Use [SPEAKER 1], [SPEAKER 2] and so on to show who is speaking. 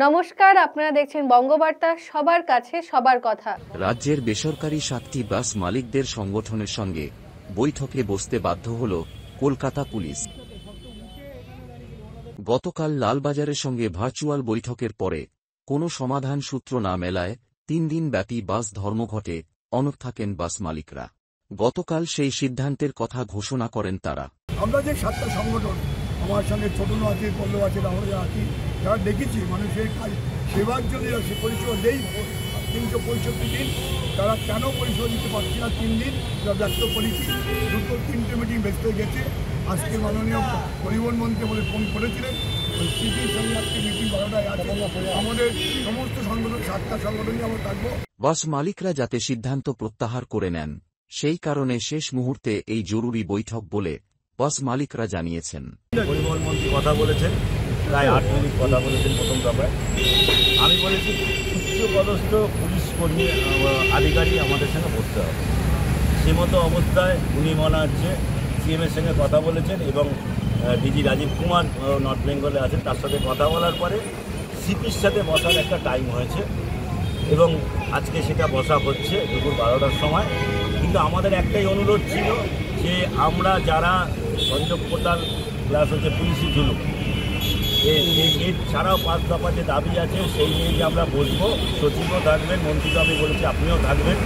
[SPEAKER 1] নমস্কার, আপনারা দেখছেন বঙ্গবার্তা, সবার কাছে সবার কথা।
[SPEAKER 2] রাজ্যের বেসরকারি 7টি বাস মালিকদের সংগঠনের সঙ্গে বৈঠকে বসতে বাধ্য হল কলকাতা পুলিশ। গতকাল লালবাজারের সঙ্গে ভার্চুয়াল বৈঠকের পরে কোনো সমাধান সূত্র না মেলায় 3 দিন ব্যাপী বাস ধর্মঘটে অনড় থাকেন বাস মালিকরা। গতকাল সেই সিদ্ধান্তের কথা ঘোষণা করেন তারা।
[SPEAKER 3] আমরা যে 7টা সংগঠন, আমার সঙ্গে ছোটন আছে, পল্লব আছে, আমরা আছি, যারা দেখেছি মানুষের কাজ সেবার জন্য সে পরিষেবা দেই 365 দিন, তারা কেন পরিষেবা দিতে পারছি না 3 দিন ব্যস্ত করেছি। 2-3টে মিটিং ব্যস্ত গেছে। আজকে মাননীয় পরিবহন মন্ত্রী বলে ফোন করেছিলেন, ওই সিটির সঙ্গে আজকে মিটিং 12টায় আছে। আমাদের সমস্ত সংগঠন 7টা সংগঠনই আমরা থাকবো।
[SPEAKER 2] বাস মালিকরা যাতে সিদ্ধান্ত প্রত্যাহার করে নেন সেই কারণে শেষ মুহূর্তে এই জরুরি বৈঠক বলে বাস মালিকরা জানিয়েছেন।
[SPEAKER 4] পরিবহন মন্ত্রী কথা বলেছেন, প্রায় 8 মিনিট কথা বলেছেন প্রথম দফায়। আমি বলেছি উচ্চপদস্থ পুলিশ কর্মী আধিকারিক আমাদের সঙ্গে বসতে হবে। সে মতো অবস্থায় উনি মনে হচ্ছে সিএমের সঙ্গে কথা বলেছেন এবং ডিজি রাজীব কুমার নর্থ বেঙ্গলে আছেন, তার সাথে কথা বলার পরে সিপির সাথে বসার একটা টাইম হয়েছে এবং আজকে সেটা বসা হচ্ছে দুপুর 12টার সময়। কিন্তু আমাদের একটাই অনুরোধ ছিল যে আমরা যারা সংযোগ পোর্টাল প্লাস হচ্ছে পুলিশি জুলুম এর ছাড়াও 5 দফা যে দাবি আছে সেই নিয়ে যে আমরা বসবো। সচিবও থাকবেন, মন্ত্রীকে আমি বলেছি আপনিও থাকবেন।